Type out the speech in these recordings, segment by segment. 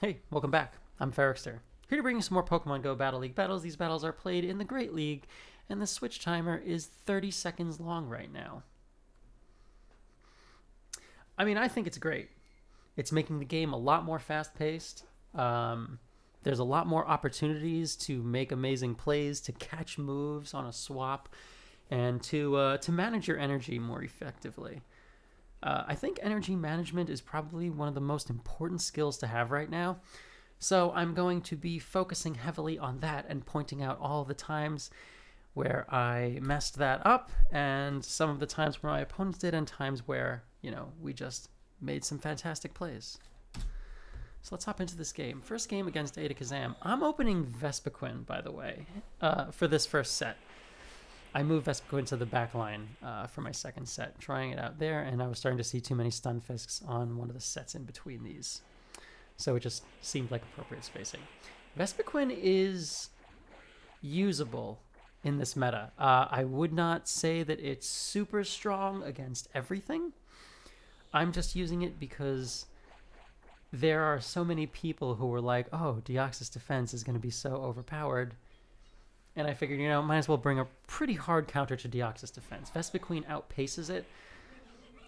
Hey, welcome back. I'm Ferrickster, here to bring you some more Pokemon Go Battle League battles. These battles are played in the Great League, and the switch timer is 30 seconds long right now. I mean, I think it's great. It's making the game a lot more fast paced. There's a lot more opportunities to make amazing plays, to catch moves on a swap, and to manage your energy more effectively. I think energy management is probably one of the most important skills to have right now. So I'm going to be focusing heavily on that and pointing out all the times where I messed that up and some of the times where my opponents did and times where, we just made some fantastic plays. So let's hop into this game. First game against Ada Kazam. I'm opening Vespiquen, by the way, for this first set. I moved Vespiquen to the back line for my second set, trying it out there, and I was starting to see too many Stunfisks on one of the sets in between these. So it just seemed like appropriate spacing. Vespiquen is usable in this meta. I would not say that it's super strong against everything. I'm just using it because there are so many people who were like, oh, Deoxys defense is going to be so overpowered. And I figured, might as well bring a pretty hard counter to Deoxys defense. Vespiquen outpaces it.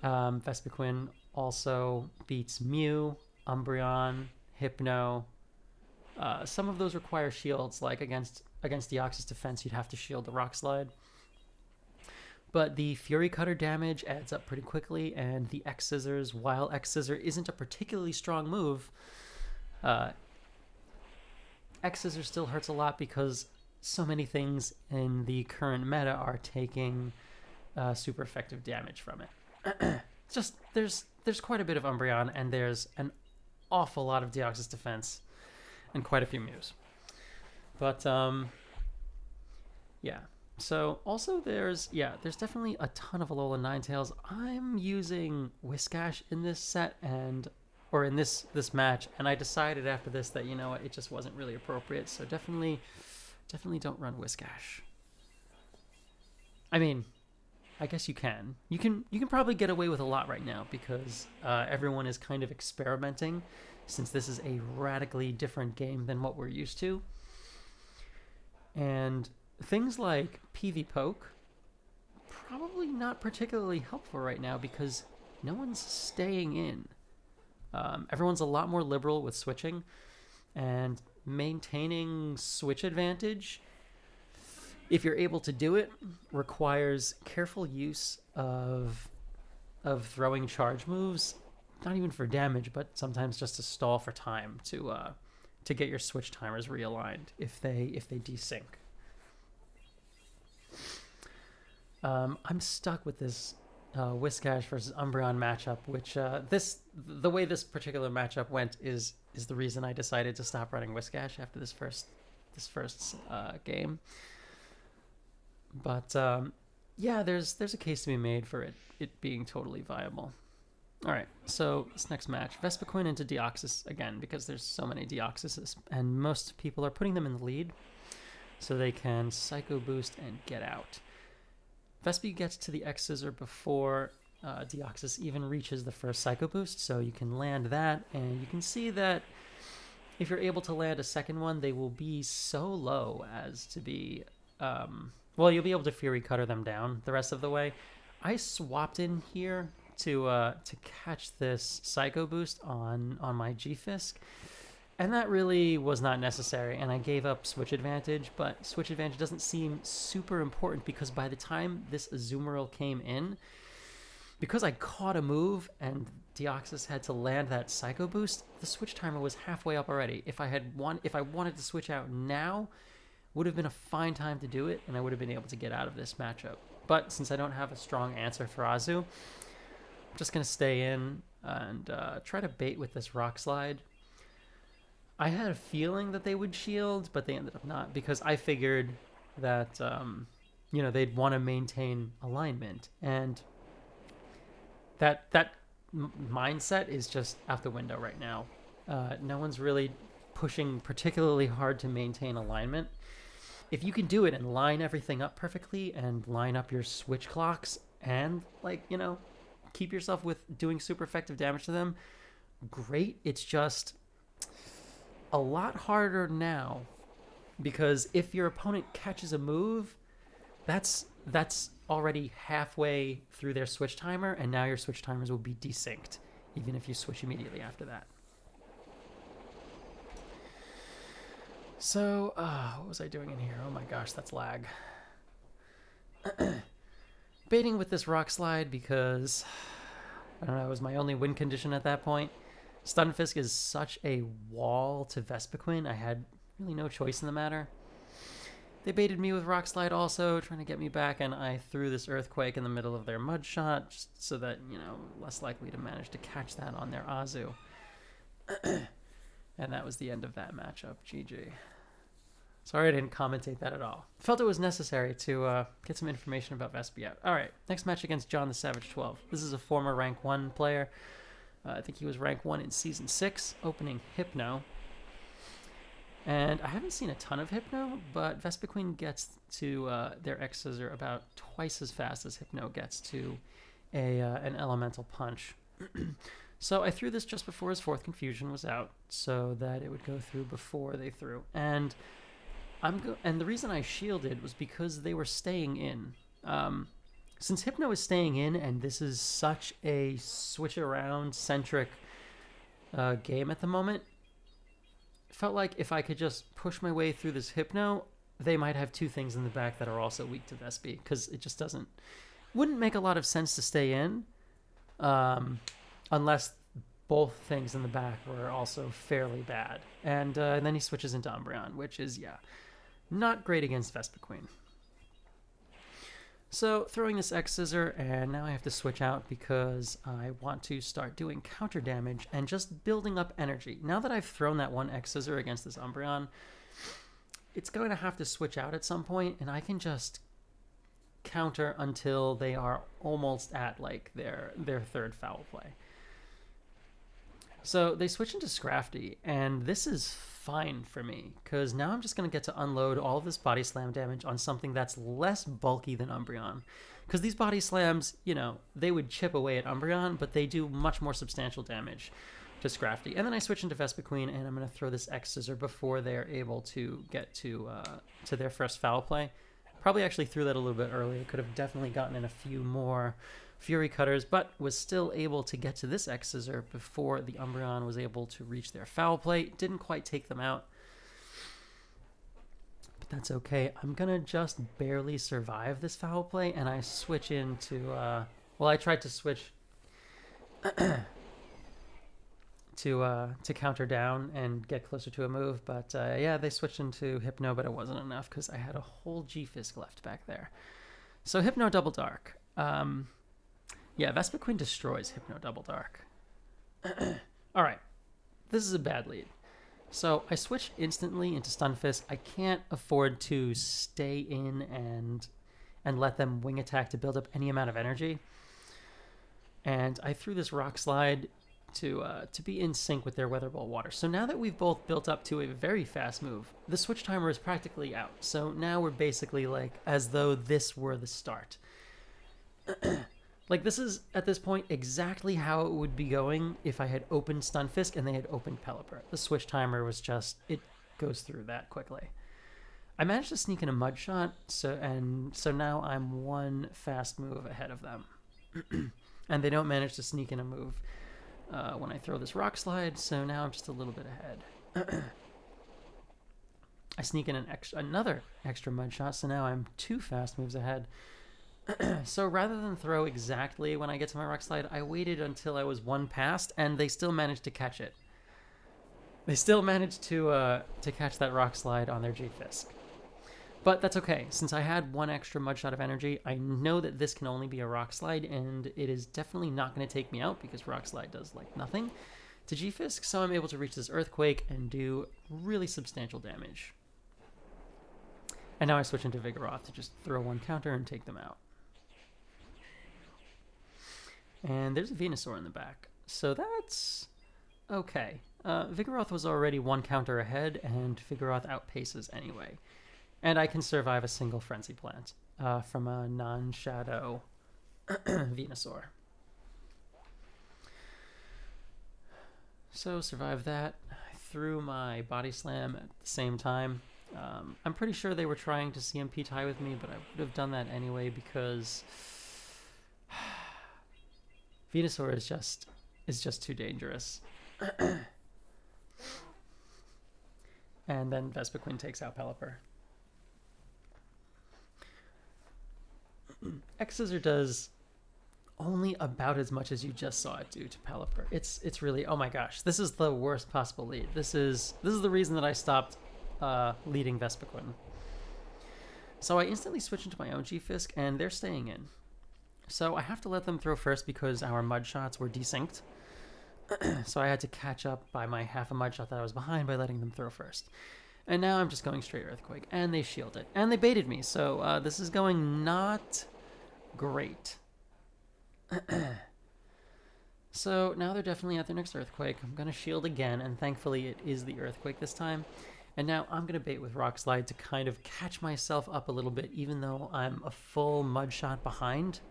Vespiquen also beats Mew, Umbreon, Hypno. Some of those require shields, like against Deoxys defense, you'd have to shield the Rock Slide. But the Fury Cutter damage adds up pretty quickly, and the X Scissors, while X Scissor isn't a particularly strong move, X Scissor still hurts a lot because so many things in the current meta are taking super effective damage from it. Just there's quite a bit of Umbreon, and there's an awful lot of Deoxys defense, and quite a few Mews. But yeah. So also there's definitely a ton of Alola Ninetales. I'm using Whiscash in this set or in this match, and I decided after this that it just wasn't really appropriate. So definitely don't run Whiscash. I mean, I guess you can. You can probably get away with a lot right now because everyone is kind of experimenting, since this is a radically different game than what we're used to. And things like PV Poke, probably not particularly helpful right now because no one's staying in. Everyone's a lot more liberal with switching, and maintaining switch advantage, if you're able to do it, requires careful use of throwing charge moves, not even for damage, but sometimes just to stall for time to get your switch timers realigned if they desync. I'm stuck with this Whiscash versus Umbreon matchup, which the way this particular matchup went is the reason I decided to stop running Whiscash after this first game. But there's a case to be made for it being totally viable. All right, so this next match, Vespiquen into Deoxys again, because there's so many Deoxyses, and most people are putting them in the lead, so they can Psycho Boost and get out. Vespi gets to the X Scissor before Deoxys even reaches the first Psycho Boost, so you can land that, and you can see that if you're able to land a second one, they will be so low as to be... you'll be able to Fury Cutter them down the rest of the way. I swapped in here to catch this Psycho Boost on my G-Fisk, and that really was not necessary, and I gave up Switch Advantage, but Switch Advantage doesn't seem super important because by the time this Azumarill came in, because I caught a move and Deoxys had to land that Psycho Boost, the switch timer was halfway up already. If I wanted to switch out now, would have been a fine time to do it, and I would have been able to get out of this matchup. But since I don't have a strong answer for Azu, I'm just going to stay in and try to bait with this Rock Slide. I had a feeling that they would shield, but they ended up not, because I figured that they'd want to maintain alignment, and that mindset is just out the window right now. No one's really pushing particularly hard to maintain alignment. If you can do it and line everything up perfectly and line up your switch clocks and keep yourself with doing super effective damage to them, great. It's just a lot harder now because if your opponent catches a move, that's already halfway through their switch timer, and now your switch timers will be desynced, even if you switch immediately after that. So, what was I doing in here? Oh my gosh, that's lag. Baiting with this rock slide because, I don't know, it was my only win condition at that point. Stunfisk is such a wall to Vespiquen, I had really no choice in the matter. They baited me with Rock Slide also, trying to get me back, and I threw this Earthquake in the middle of their Mud Shot, just so that, you know, less likely to manage to catch that on their Azu. And that was the end of that matchup. GG. Sorry I didn't commentate that at all. Felt it was necessary to get some information about Vespi out. Alright, next match against John the Savage 12. This is a former rank 1 player. I think he was rank 1 in Season 6, opening Hypno. And I haven't seen a ton of Hypno, but Vespiquen gets to their X-Scissor about twice as fast as Hypno gets to an Elemental Punch. So I threw this just before his 4th Confusion was out, so that it would go through before they threw. And the reason I shielded was because they were staying in. Since Hypno is staying in, and this is such a switch-around-centric game at the moment, felt like if I could just push my way through this Hypno, they might have 2 things in the back that are also weak to Vespi, because it just wouldn't make a lot of sense to stay in, unless both things in the back were also fairly bad. And then he switches into Umbreon, which is, yeah, not great against Vespiquen. So throwing this X-Scissor, and now I have to switch out because I want to start doing counter damage and just building up energy. Now that I've thrown that one X-Scissor against this Umbreon, it's going to have to switch out at some point, and I can just counter until they are almost at like their 3rd foul play. So they switch into Scrafty, and this is fine for me, because now I'm just going to get to unload all of this Body Slam damage on something that's less bulky than Umbreon. Because these Body Slams, you know, they would chip away at Umbreon, but they do much more substantial damage to Scrafty. And then I switch into Vespiquen, and I'm going to throw this X-Scissor before they're able to get to their first foul play. Probably actually threw that a little bit earlier. Could have definitely gotten in a few more Fury Cutters, but was still able to get to this X-Scissor before the Umbreon was able to reach their foul play. Didn't quite take them out, but that's okay. I'm gonna just barely survive this foul play, and I switch into, well, I tried to switch to counter down and get closer to a move, but yeah, they switched into Hypno, but it wasn't enough because I had a whole G-Fisk left back there. So Hypno Double Dark. Yeah, Vespiquen destroys Hypno Double Dark. All right, this is a bad lead. So I switch instantly into Stunfisk. I can't afford to stay in and let them wing attack to build up any amount of energy. And I threw this Rock Slide to be in sync with their Weather Ball Water. So now that we've both built up to a very fast move, the switch timer is practically out. So now we're basically like as though this were the start. Like, this is, at this point, exactly how it would be going if I had opened Stunfisk and they had opened Pelipper. The switch timer was just, it goes through that quickly. I managed to sneak in a Mud Shot, so now I'm 1 fast move ahead of them. And they don't manage to sneak in a move when I throw this Rock Slide, so now I'm just a little bit ahead. I sneak in another extra Mud Shot, so now I'm 2 fast moves ahead. So rather than throw exactly when I get to my Rock Slide, I waited until I was 1 past, and they still managed to catch it. They still managed to catch that Rock Slide on their G-Fisk. But that's okay. Since I had 1 extra Mud Shot of energy, I know that this can only be a Rock Slide, and it is definitely not going to take me out because Rock Slide does, like, nothing to G-Fisk, so I'm able to reach this Earthquake and do really substantial damage. And now I switch into Vigoroth to just throw 1 counter and take them out. And there's a Venusaur in the back, so that's okay. Vigoroth was already 1 counter ahead, and Vigoroth outpaces anyway. And I can survive a single Frenzy Plant from a non-shadow Venusaur. So survive that. I threw my Body Slam at the same time. I'm pretty sure they were trying to CMP tie with me, but I would have done that anyway because Venusaur is just too dangerous. And then Vespiquen takes out Pelipper. X-Scissor does only about as much as you just saw it do to Pelipper. It's really, oh my gosh, this is the worst possible lead. This is the reason that I stopped leading Vespiquen. So I instantly switch into my own G-Fisk, and they're staying in. So I have to let them throw first because our mud shots were desynced. So I had to catch up by my half a mud shot that I was behind by letting them throw first. And now I'm just going straight Earthquake, and they shield it. And they baited me, so this is going not great. So now they're definitely at their next Earthquake. I'm going to shield again, and thankfully it is the Earthquake this time. And now I'm going to bait with Rock Slide to kind of catch myself up a little bit, even though I'm a full mud shot behind.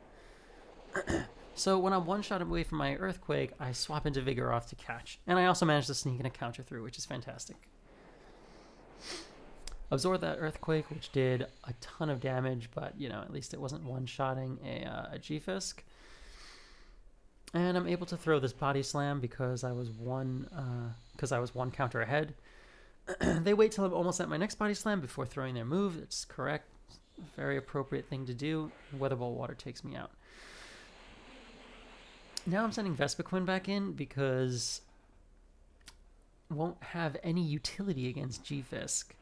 So when I'm one shot away from my Earthquake, I swap into Vigoroth to catch. And I also managed to sneak in a counter through, which is fantastic. Absorb that Earthquake, which did a ton of damage, but, you know, at least it wasn't one-shotting a G-Fisk. And I'm able to throw this Body Slam because I was one counter ahead. They wait till I'm almost at my next Body Slam before throwing their move. It's correct. Very appropriate thing to do. Weather Ball Water takes me out. Now I'm sending Vespiquen back in because won't have any utility against G-Fisk.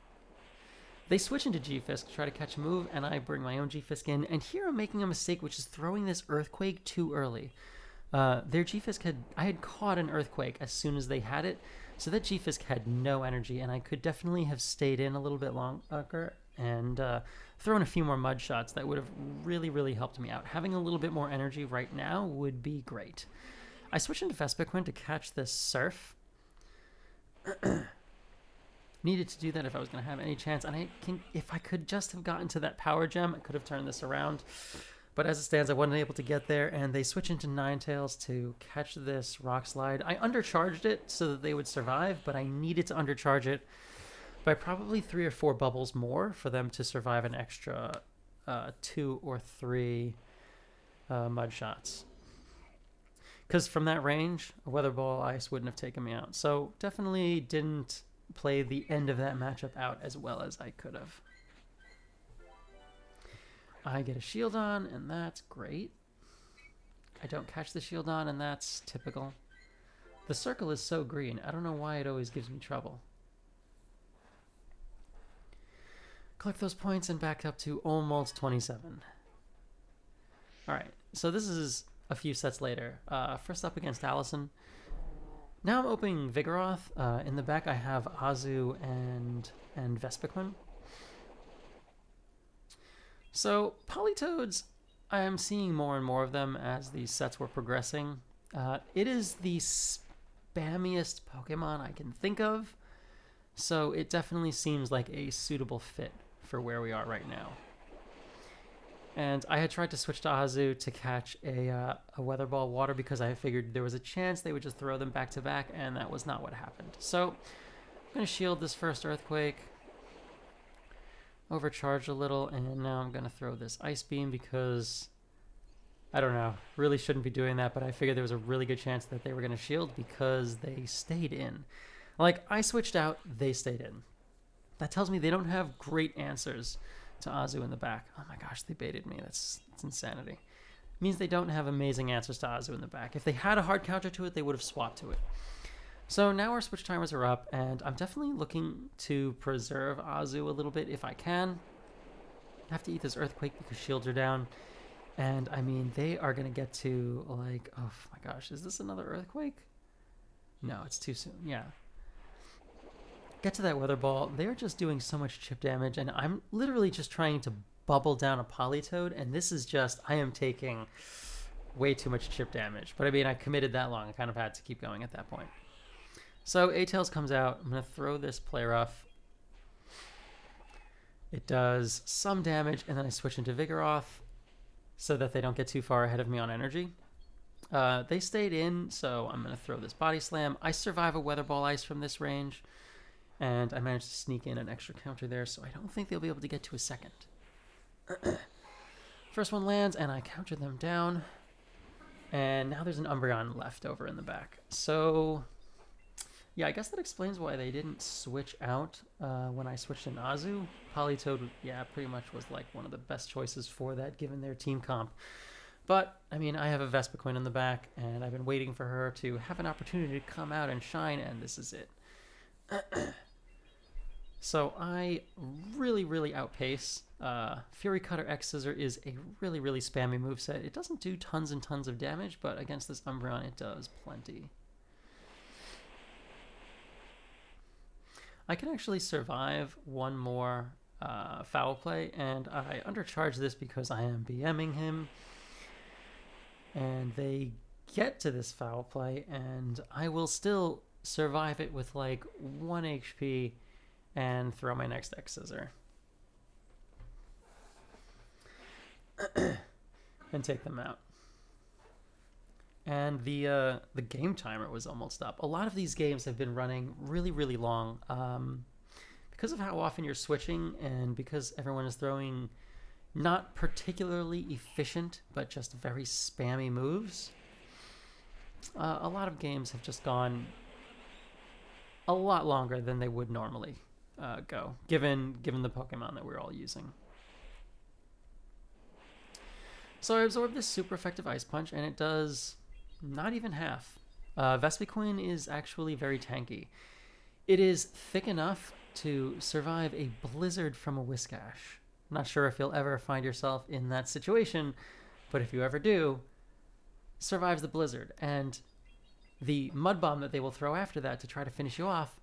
They switch into G-Fisk to try to catch a move, and I bring my own G-Fisk in. And here I'm making a mistake, which is throwing this Earthquake too early. Their G-Fisk I had caught an Earthquake as soon as they had it, so that G-Fisk had no energy, and I could definitely have stayed in a little bit longer and thrown a few more mud shots that would have really, really helped me out. Having a little bit more energy right now would be great. I switched into Vespiquen to catch this Surf. Needed to do that if I was going to have any chance, and if I could just have gotten to that Power Gem, I could have turned this around. But as it stands, I wasn't able to get there, and they switch into Ninetales to catch this Rock Slide. I undercharged it so that they would survive, but I needed to undercharge it by probably 3 or 4 bubbles more for them to survive an extra 2 or 3 mud shots. Because from that range, a Weather Ball Ice wouldn't have taken me out. So definitely didn't play the end of that matchup out as well as I could have. I get a shield on, and that's great. I don't catch the shield on, and that's typical. The circle is so green. I don't know why it always gives me trouble. Collect those points and back up to almost 27. Alright, so this is a few sets later. First up against Allison. Now I'm opening Vigoroth. In the back I have Azu and Vespiquen. So Politoeds, I am seeing more and more of them as these sets were progressing. It is the spammiest Pokemon I can think of, so it definitely seems like a suitable fit for where we are right now. And I had tried to switch to Azu to catch a Weather Ball Water because I figured there was a chance they would just throw them back to back, and that was not what happened. So I'm going to shield this first Earthquake, overcharge a little, and now I'm going to throw this Ice Beam because, I don't know, really shouldn't be doing that, but I figured there was a really good chance that they were going to shield because they stayed in. Like, I switched out, they stayed in. That tells me they don't have great answers to Azu in the back. Oh my gosh, they baited me. That's insanity. It means they don't have amazing answers to Azu in the back. If they had a hard counter to it, they would have swapped to it. So now our switch timers are up, and I'm definitely looking to preserve Azu a little bit if I can. I have to eat this Earthquake because shields are down. And, I mean, they are going to get to, like, oh my gosh, is this another Earthquake? No, it's too soon. Yeah. Get to that Weather Ball. They're just doing so much chip damage, and I'm literally just trying to bubble down a Politoed, and this is just, I am taking way too much chip damage. But, I mean, I committed that long. I kind of had to keep going at that point. So A-Tails comes out. I'm going to throw this Play Rough. It does some damage, and then I switch into Vigoroth so that they don't get too far ahead of me on energy. They stayed in, so I'm going to throw this Body Slam. I survive a Weather Ball Ice from this range, and I managed to sneak in an extra counter there, so I don't think they'll be able to get to a second. First one lands, and I counter them down. And now there's an Umbreon left over in the back. So, yeah, I guess that explains why they didn't switch out when I switched to Nazu. Politoed, yeah, pretty much was like one of the best choices for that, given their team comp. But, I mean, I have a Vespiquen in the back, and I've been waiting for her to have an opportunity to come out and shine, and this is it. So I really, really outpace. Fury Cutter X Scissor is a really, really spammy moveset. It doesn't do tons and tons of damage, but against this Umbreon, it does plenty. I can actually survive one more foul play, and I undercharge this because I am BMing him. And they get to this foul play, and I will still survive it with like 1 HP and throw my next X Scissor. And take them out. And the game timer was almost up. A lot of these games have been running really, really long. Because of how often you're switching, and because everyone is throwing not particularly efficient, but just very spammy moves. A lot of games have just gone a lot longer than they would normally go, given the Pokemon that we're all using. So I absorb this super effective Ice Punch, and it does not even half. Vespiquen is actually very tanky. It is thick enough to survive a Blizzard from a Whiscash. I'm not sure if you'll ever find yourself in that situation, but if you ever do, survives the Blizzard. And the Mud Bomb that they will throw after that to try to finish you off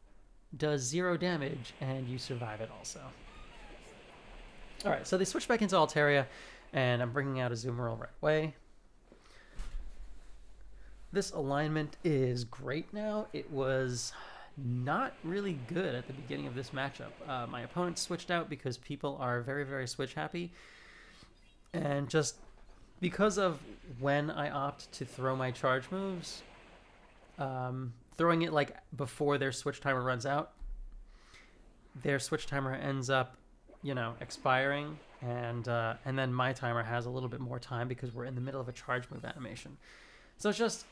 does 0 damage, and you survive it also. All right, so they switch back into Altaria, and I'm bringing out a Azumarill right away. This alignment is great now. It was not really good at the beginning of this matchup. My opponent switched out because people are very, very switch happy. And just because of when I opt to throw my charge moves, throwing it like before their switch timer runs out, their switch timer ends up, expiring, and then my timer has a little bit more time because we're in the middle of a charge move animation. So it's just,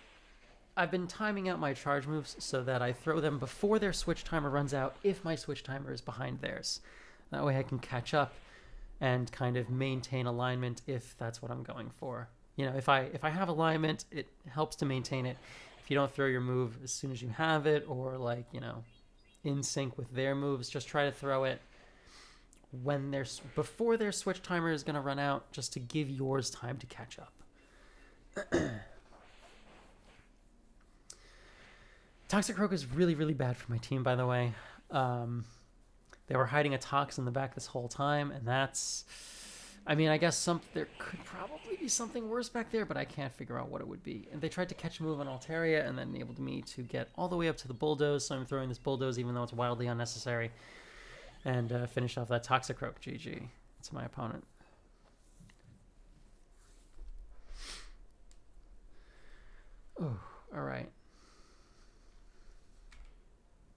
I've been timing out my charge moves so that I throw them before their switch timer runs out if my switch timer is behind theirs. That way I can catch up and kind of maintain alignment if that's what I'm going for. If I have alignment, it helps to maintain it. If you don't throw your move as soon as you have it, or in sync with their moves, just try to throw it when before their switch timer is going to run out, just to give yours time to catch up. Toxicroak is really, really bad for my team, by the way. They were hiding a Tox in the back this whole time, and that's... I guess there could probably be something worse back there, but I can't figure out what it would be. And they tried to catch a move on Altaria, and then enabled me to get all the way up to the Bulldoze, so I'm throwing this Bulldoze even though it's wildly unnecessary, and finish off that Toxicroak. GG. It's my opponent. Oh, all right.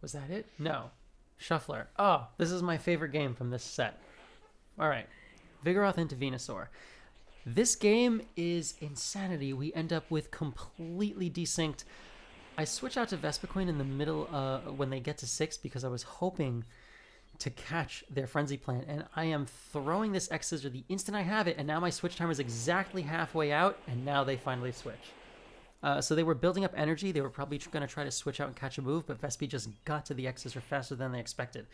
Was that it? No. Shuffler. Oh, this is my favorite game from this set. All right. Vigoroth into Venusaur. This game is insanity. We end up with completely desynced. I switch out to Vespiquen in the middle when they get to 6 because I was hoping to catch their Frenzy Plant, and I am throwing this X Scissor the instant I have it, and now my switch timer is exactly halfway out, and now they finally switch. So they were building up energy. They were probably going to try to switch out and catch a move, but Vespi just got to the X Scissor faster than they expected.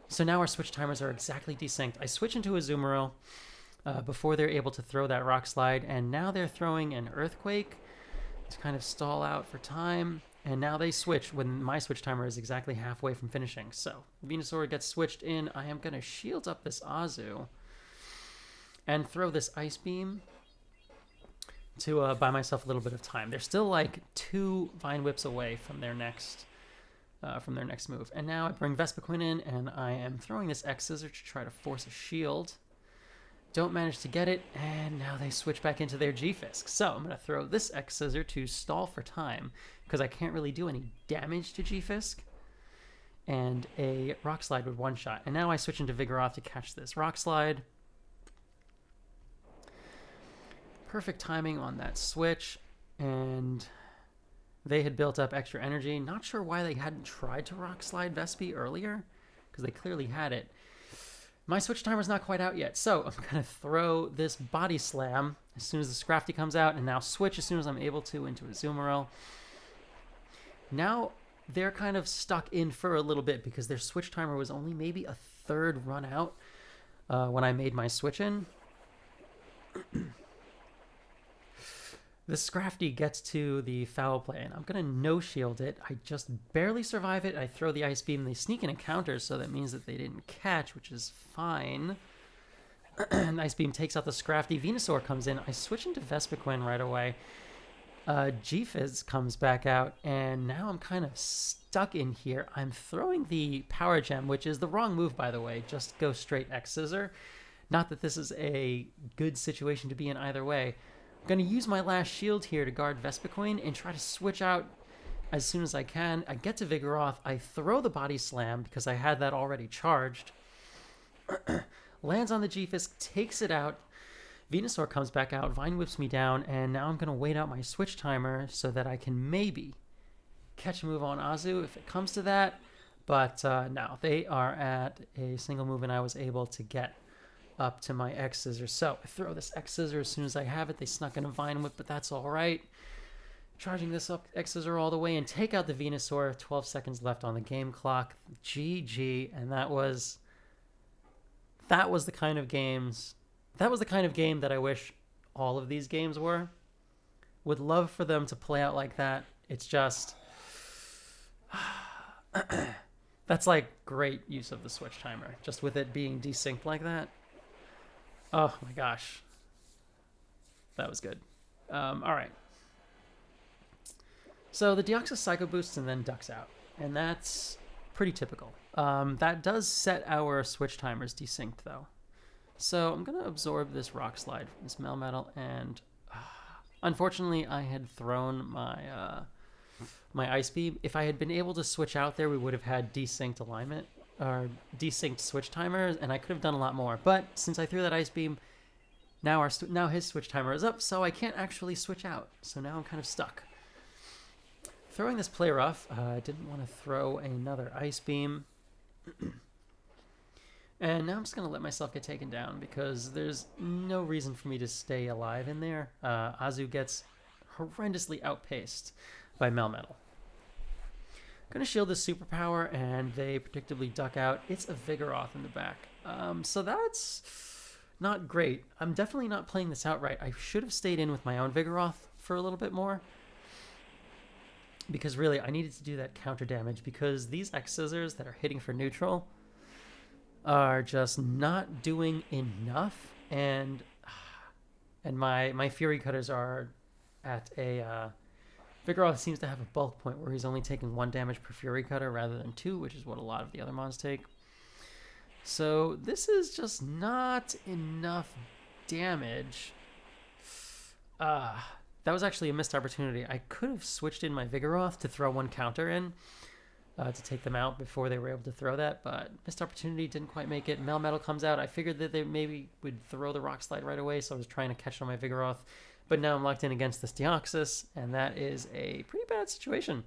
So now our switch timers are exactly desynced. I switch into a Azumarill before they're able to throw that Rock Slide, and now they're throwing an Earthquake to kind of stall out for time. And now they switch when my switch timer is exactly halfway from finishing. So Venusaur gets switched in. I am going to shield up this Azu and throw this Ice Beam to buy myself a little bit of time. They're still like 2 Vine Whips away from their next move. And now I bring Vespiquen in, and I am throwing this X Scissor to try to force a shield. Don't manage to get it, and now they switch back into their G-Fisk. So I'm going to throw this X-Scissor to stall for time, because I can't really do any damage to G-Fisk. And a Rock Slide would one-shot. And now I switch into Vigoroth to catch this Rock Slide. Perfect timing on that switch, and they had built up extra energy. Not sure why they hadn't tried to Rock Slide Vespi earlier, because they clearly had it. My switch timer's not quite out yet, so I'm going to throw this Body Slam as soon as the Scrafty comes out, and now switch as soon as I'm able to into a Azumarill. Now they're kind of stuck in for a little bit because their switch timer was only maybe a third run out when I made my switch in. The Scrafty gets to the Foul Play, and I'm going to no-shield it. I just barely survive it. I throw the Ice Beam. They sneak in a counter, so that means that they didn't catch, which is fine. Ice Beam takes out the Scrafty. Venusaur comes in. I switch into Vespiquen right away. G-Fizz comes back out, and now I'm kind of stuck in here. I'm throwing the Power Gem, which is the wrong move, by the way. Just go straight X-Scissor. Not that this is a good situation to be in either way. I'm going to use my last shield here to guard Vespiquen and try to switch out as soon as I can. I get to Vigoroth. I throw the Body Slam because I had that already charged. Lands on the G-Fisk, takes it out. Venusaur comes back out, Vine Whips me down, and now I'm going to wait out my switch timer so that I can maybe catch a move on Azu if it comes to that. But no, they are at a single move, and I was able to get up to my X-Scissor. So I throw this X-Scissor as soon as I have it. They snuck in a Vine Whip, but that's all right. Charging this up X-Scissor all the way and take out the Venusaur. 12 seconds left on the game clock. GG. And that was the kind of games. That was the kind of game that I wish all of these games were. Would love for them to play out like that. It's just that's like great use of the switch timer. Just with it being desynced like that. Oh my gosh. That was good. All right. So the Deoxys Psycho boosts and then ducks out. And that's pretty typical. That does set our switch timers desynced though. So I'm going to absorb this Rock Slide from this Melmetal, and unfortunately I had thrown my my Ice Beam. If I had been able to switch out there, we would have had desynced alignment or desynced switch timers, and I could have done a lot more. But since I threw that Ice Beam, now his switch timer is up, so I can't actually switch out. So now I'm kind of stuck. Throwing this Play Rough, I didn't want to throw another Ice Beam. And now I'm just going to let myself get taken down because there's no reason for me to stay alive in there. Azu gets horrendously outpaced by Melmetal. Going to shield this Superpower, and they predictably duck out. It's a Vigoroth in the back. So that's not great. I'm definitely not playing this out right. I should have stayed in with my own Vigoroth for a little bit more. Because really, I needed to do that counter damage because these X-Scissors that are hitting for neutral are just not doing enough, and my Fury Cutters are at a Vigoroth seems to have a bulk point where he's only taking 1 damage per Fury Cutter rather than 2, which is what a lot of the other mons take. So this is just not enough damage. That was actually a missed opportunity. I could have switched in my Vigoroth to throw 1 counter in to take them out before they were able to throw that, but missed opportunity, didn't quite make it. Melmetal comes out. I figured that they maybe would throw the Rock Slide right away, so I was trying to catch on my Vigoroth, but now I'm locked in against this Deoxys, and that is a pretty bad situation.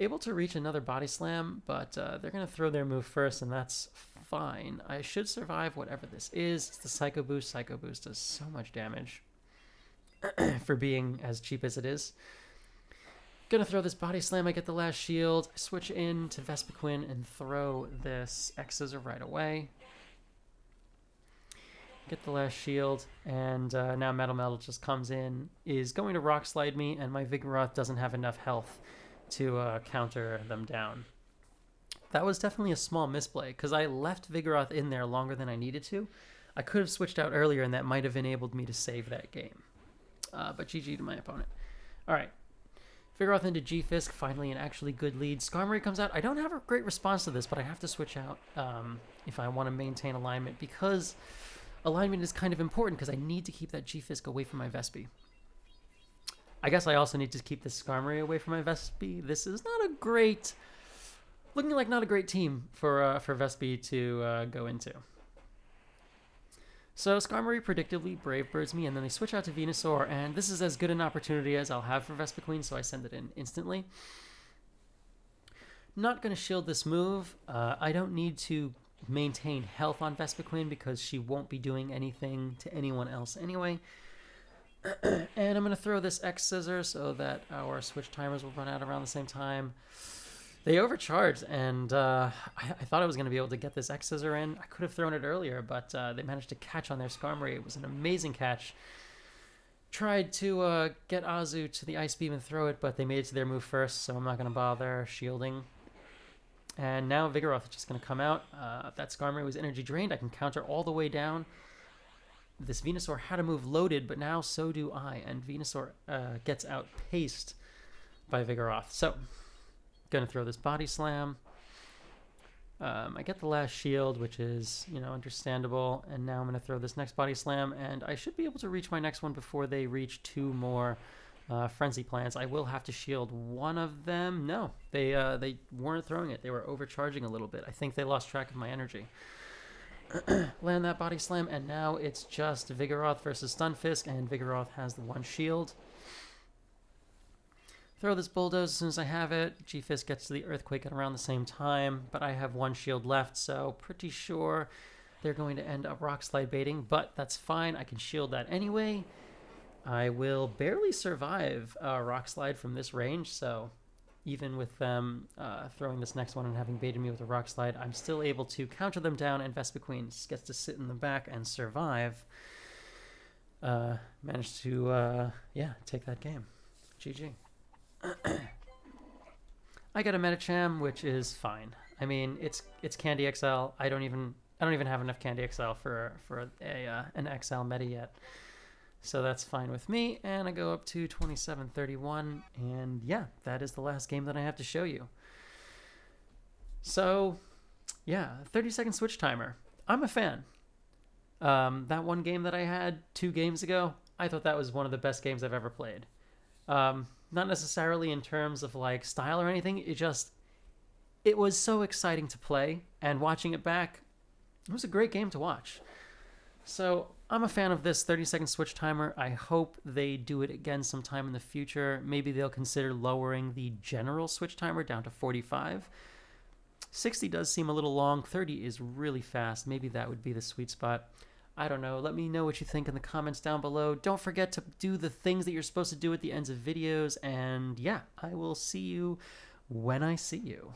Able to reach another Body Slam, but they're going to throw their move first, and that's fine. I should survive whatever this is. It's the Psycho Boost. Psycho Boost does so much damage for being as cheap as it is. Gonna throw this Body Slam. I get the last shield. I switch in to Vespiquen and throw this X-Scissor right away. Get the last shield, and now Metal just comes in, is going to Rock Slide me, and my Vigoroth doesn't have enough health to counter them down. That was definitely a small misplay, because I left Vigoroth in there longer than I needed to. I could have switched out earlier, and that might have enabled me to save that game. But GG to my opponent. All right. Vigoroth into G-Fisk, finally an actually good lead. Skarmory comes out. I don't have a great response to this, but I have to switch out if I want to maintain alignment, because alignment is kind of important because I need to keep that G-Fisk away from my Vespi. I guess I also need to keep this Skarmory away from my Vespi. This is not a great... looking like not a great team for Vespi to go into. So Skarmory predictably Brave Birds me, and then they switch out to Venusaur, and this is as good an opportunity as I'll have for Vespiquen, so I send it in instantly. Not going to shield this move. I don't need to maintain health on Vespiquen because she won't be doing anything to anyone else anyway. And I'm going to throw this X-Scissor so that our switch timers will run out around the same time. They overcharged, and I thought I was going to be able to get this X-Scissor in. I could have thrown it earlier, but they managed to catch on their Skarmory. It was an amazing catch. Tried to get Azu to the Ice Beam and throw it, but they made it to their move first, so I'm not going to bother shielding. And now Vigoroth is just going to come out. That Skarmory was energy drained. I can counter all the way down. This Venusaur had a move loaded, but now so do I, and Venusaur gets outpaced by Vigoroth. So... gonna throw this Body Slam. I get the last shield, which is, you know, understandable, and now I'm gonna throw this next Body Slam, and I should be able to reach my next one before they reach 2 more Frenzy Plants. I will have to shield one of them. No, they weren't throwing it. They were overcharging a little bit. I think they lost track of my energy. Land that Body Slam, and now it's just Vigoroth versus Stunfisk, and Vigoroth has the 1 shield. Throw this Bulldoze as soon as I have it. G-Fisk gets to the Earthquake at around the same time, but I have 1 shield left, so pretty sure they're going to end up Rock Slide baiting, but that's fine. I can shield that anyway. I will barely survive Rock Slide from this range, so even with them throwing this next one and having baited me with a Rock Slide, I'm still able to counter them down, and Vespiquen gets to sit in the back and survive. Managed to, take that game. GG. I got a Metacham, which is fine. I mean, it's Candy XL. I don't even have enough Candy XL for an XL meta yet, so that's fine with me. And I go up to 27-31, and yeah, that is the last game that I have to show you. So, yeah, 30-second switch timer. I'm a fan. That one game that I had 2 games ago, I thought that was one of the best games I've ever played. Not necessarily in terms of like style or anything. It was so exciting to play, and watching it back, it was a great game to watch. So I'm a fan of this 30-second switch timer. I hope they do it again sometime in the future. Maybe they'll consider lowering the general switch timer down to 45. 60 does seem a little long. 30 is really fast. Maybe that would be the sweet spot. I don't know. Let me know what you think in the comments down below. Don't forget to do the things that you're supposed to do at the ends of videos. And yeah, I will see you when I see you.